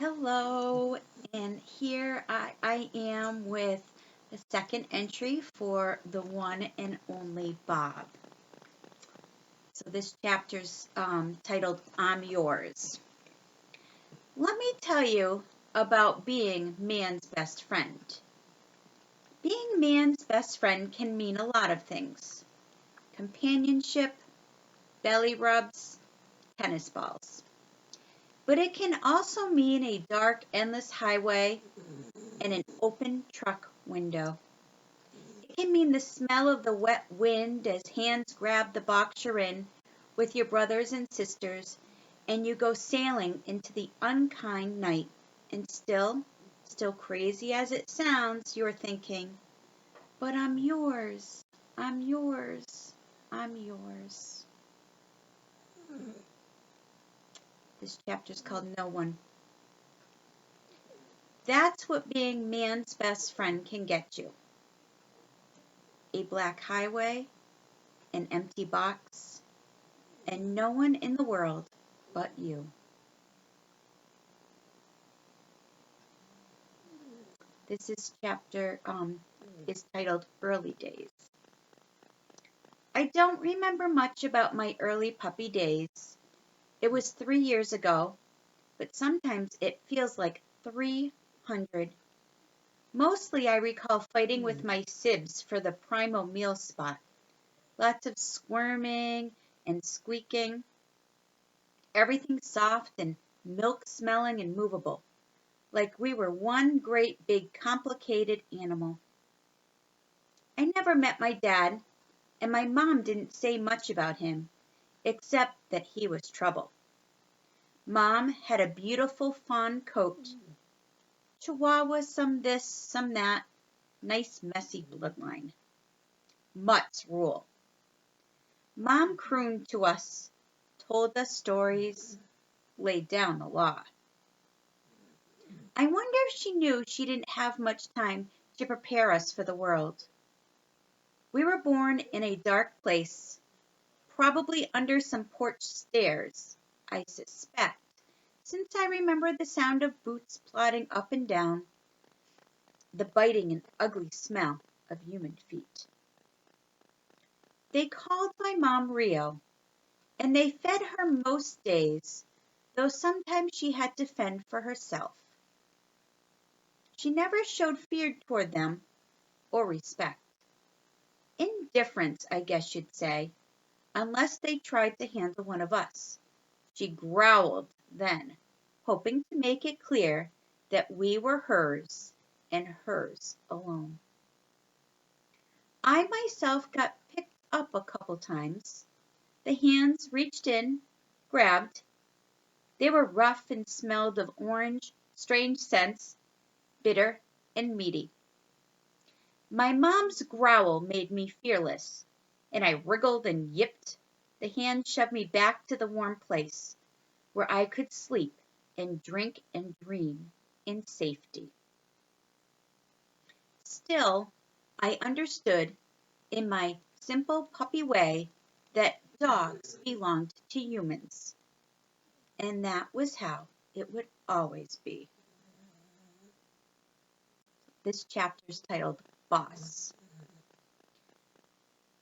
Hello, and here I am with the second entry for the one and only Bob. So this chapter's titled I'm Yours. Let me tell you about being man's best friend. Being man's best friend can mean a lot of things. Companionship, belly rubs, tennis balls. But it can also mean a dark, endless highway and an open truck window. It can mean the smell of the wet wind as hands grab the box you're in with your brothers and sisters and you go sailing into the unkind night. And still crazy as it sounds, you're thinking, but I'm yours, I'm yours, I'm yours. This chapter's called No One. That's what being man's best friend can get you. A black highway, an empty box, and no one in the world but you. This is chapter is titled Early Days. I don't remember much about my early puppy days. It was 3 years ago, but sometimes it feels like 300. Mostly I recall fighting with my sibs for the primal meal spot. Lots of squirming and squeaking. Everything soft and milk-smelling and movable, like we were one great big complicated animal. I never met my dad, and my mom didn't say much about him, except that he was trouble. Mom had a beautiful fawn coat, Chihuahua some this, some that, nice messy bloodline. Mutts rule. Mom crooned to us, told us stories, laid down the law. I wonder if she knew she didn't have much time to prepare us for the world. We were born in a dark place, probably under some porch stairs, I suspect, since I remember the sound of boots plodding up and down, the biting and ugly smell of human feet. They called my mom Rio, and they fed her most days, though sometimes she had to fend for herself. She never showed fear toward them or respect. Indifference, I guess you'd say, unless they tried to handle one of us. She growled then, hoping to make it clear that we were hers and hers alone. I myself got picked up a couple times. The hands reached in, grabbed. They were rough and smelled of orange, strange scents, bitter and meaty. My mom's growl made me fearless, and I wriggled and yipped. The hand shoved me back to the warm place, where I could sleep and drink and dream in safety. Still, I understood, in my simple puppy way, that dogs belonged to humans, and that was how it would always be. This chapter is titled Boss.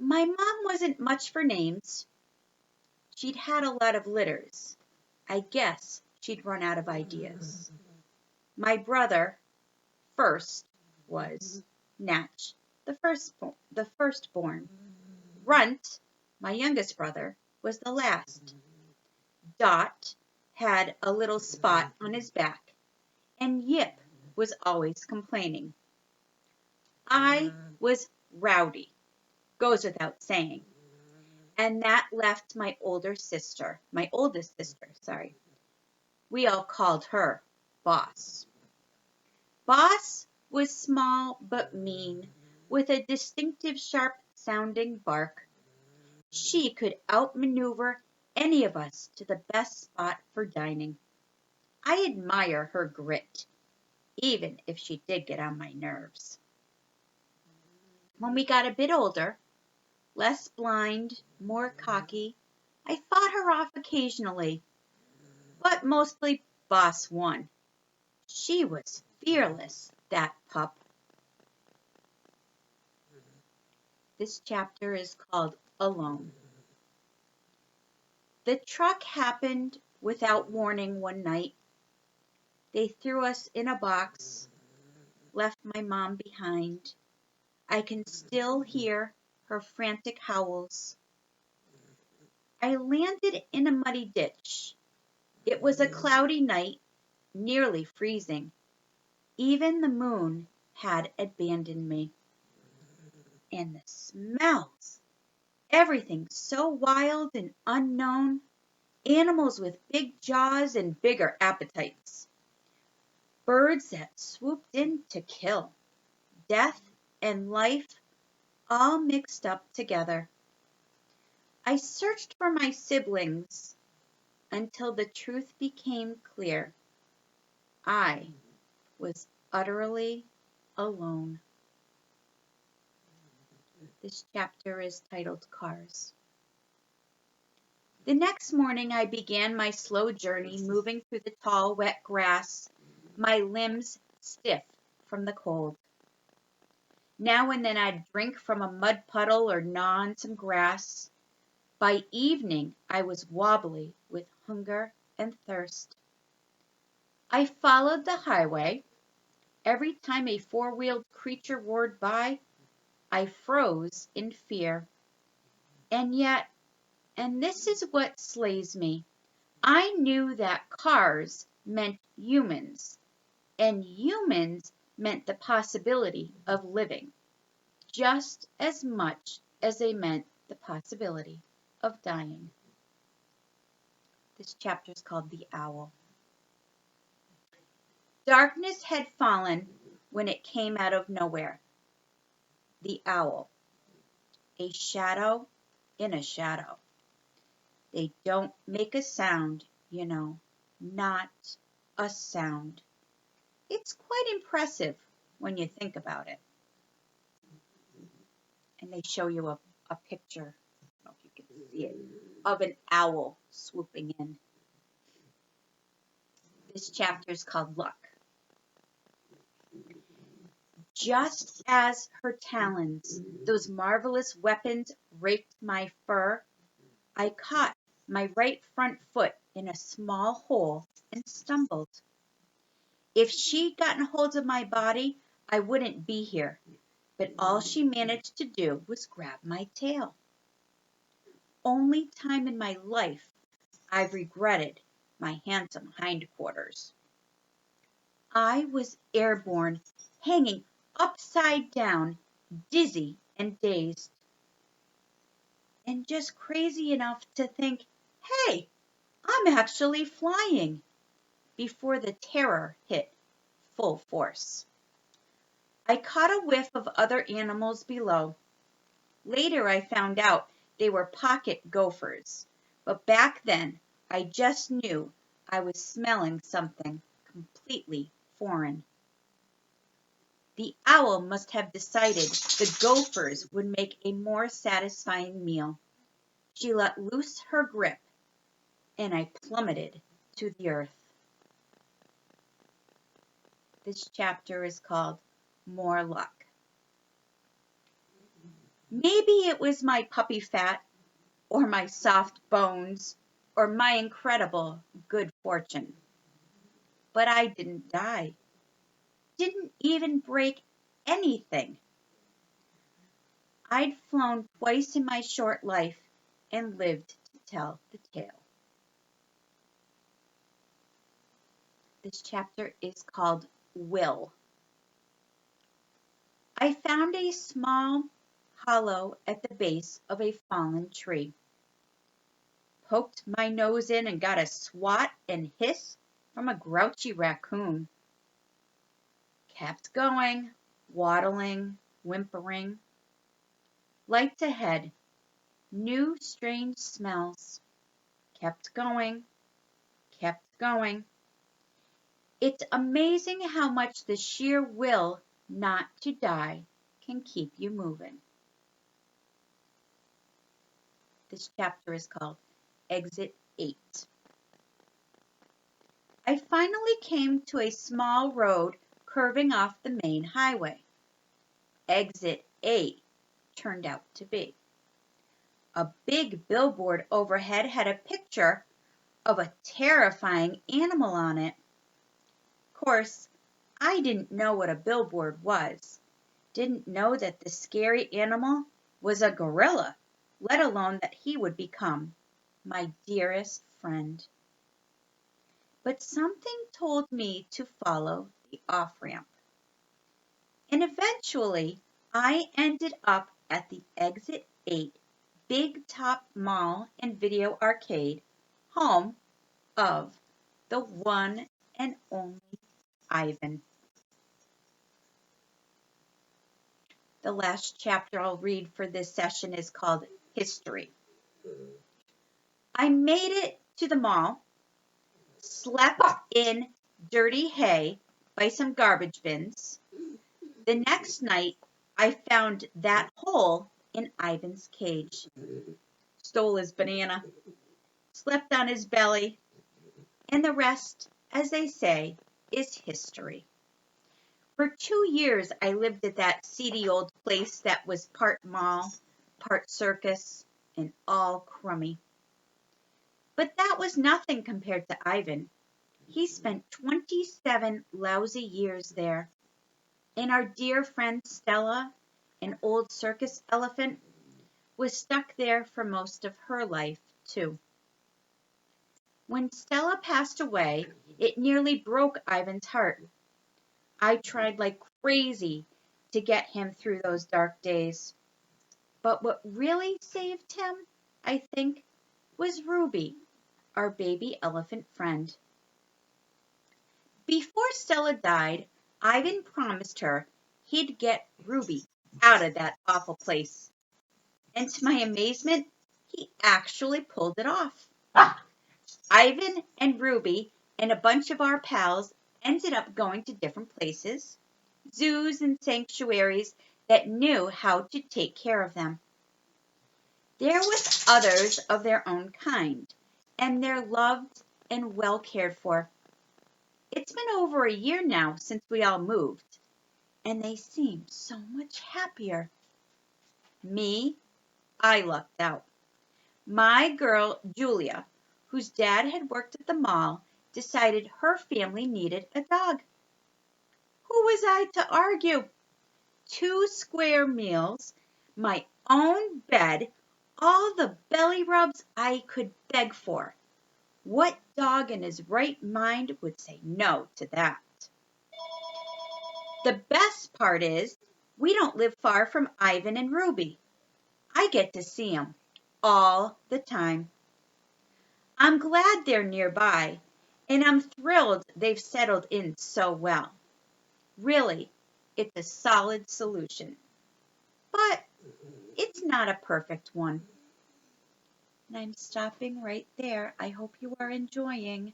My mom wasn't much for names. She'd had a lot of litters. I guess she'd run out of ideas. My brother, first, was Natch, the firstborn. Runt, my youngest brother, was the last. Dot had a little spot on his back, and Yip was always complaining. I was Rowdy, goes without saying, and that left my oldest sister. We all called her Boss. Boss was small but mean, with a distinctive sharp-sounding bark. She could outmaneuver any of us to the best spot for dining. I admire her grit, even if she did get on my nerves. When we got a bit older, less blind, more cocky, I fought her off occasionally, but mostly Boss won. She was fearless, that pup. This chapter is called Alone. The truck happened without warning one night. They threw us in a box, left my mom behind. I can still hear her frantic howls. I landed in a muddy ditch. It was a cloudy night, nearly freezing. Even the moon had abandoned me. And the smells! Everything so wild and unknown. Animals with big jaws and bigger appetites. Birds that swooped in to kill. Death and life all mixed up together. I searched for my siblings until the truth became clear. I was utterly alone. This chapter is titled Cars. The next morning I began my slow journey, moving through the tall, wet grass, my limbs stiff from the cold. Now and then I'd drink from a mud puddle or gnaw on some grass. By evening I was wobbly with hunger and thirst. I followed the highway. Every time a four-wheeled creature roared by, I froze in fear. And yet, and this is what slays me, I knew that cars meant humans, and humans meant the possibility of living, just as much as they meant the possibility of dying. This chapter is called The Owl. Darkness had fallen when it came out of nowhere. The owl. A shadow in a shadow. They don't make a sound, you know, not a sound. It's quite impressive when you think about it. And they show you a picture, I don't know if you can see it, of an owl swooping in. This chapter is called Luck. Just as her talons, those marvelous weapons, raked my fur, I caught my right front foot in a small hole and stumbled. If she'd gotten hold of my body, I wouldn't be here, but all she managed to do was grab my tail. Only time in my life I've regretted my handsome hindquarters. I was airborne, hanging upside down, dizzy and dazed, and just crazy enough to think, hey, I'm actually flying, before the terror hit full force. I caught a whiff of other animals below. Later I found out they were pocket gophers, but back then I just knew I was smelling something completely foreign. The owl must have decided the gophers would make a more satisfying meal. She let loose her grip, and I plummeted to the earth. This chapter is called More Luck. Maybe it was my puppy fat, or my soft bones, or my incredible good fortune. But I didn't die. Didn't even break anything. I'd flown twice in my short life and lived to tell the tale. This chapter is called Will. I found a small hollow at the base of a fallen tree. Poked my nose in and got a swat and hiss from a grouchy raccoon. Kept going, waddling, whimpering. Lights ahead, new strange smells. Kept going, kept going. It's amazing how much the sheer will not to die can keep you moving. This chapter is called Exit 8. I finally came to a small road curving off the main highway. Exit 8 turned out to be. A big billboard overhead had a picture of a terrifying animal on it. Of course, I didn't know what a billboard was. Didn't know that the scary animal was a gorilla, let alone that he would become my dearest friend. But something told me to follow the off-ramp. And eventually, I ended up at the Exit 8 Big Top Mall and Video Arcade, home of the one and only Ivan. The last chapter I'll read for this session is called History. I made it to the mall, slept in dirty hay by some garbage bins. The next night, I found that hole in Ivan's cage, stole his banana, slept on his belly, and the rest, as they say, is history. For 2 years, I lived at that seedy old place that was part mall, part circus, and all crummy. But that was nothing compared to Ivan. He spent 27 lousy years there. And our dear friend Stella, an old circus elephant, was stuck there for most of her life, too. When Stella passed away, it nearly broke Ivan's heart. I tried like crazy to get him through those dark days. But what really saved him, I think, was Ruby, our baby elephant friend. Before Stella died, Ivan promised her he'd get Ruby out of that awful place. And to my amazement, he actually pulled it off. Ivan and Ruby and a bunch of our pals ended up going to different places, zoos and sanctuaries that knew how to take care of them. There was others of their own kind, and they're loved and well cared for. It's been over a year now since we all moved, and they seem so much happier. Me, I lucked out. My girl, Julia, whose dad had worked at the mall, decided her family needed a dog. Who was I to argue? 2 square meals, my own bed, all the belly rubs I could beg for. What dog in his right mind would say no to that? The best part is we don't live far from Ivan and Ruby. I get to see them all the time. I'm glad they're nearby, and I'm thrilled they've settled in so well. Really, it's a solid solution. But it's not a perfect one. And I'm stopping right there. I hope you are enjoying.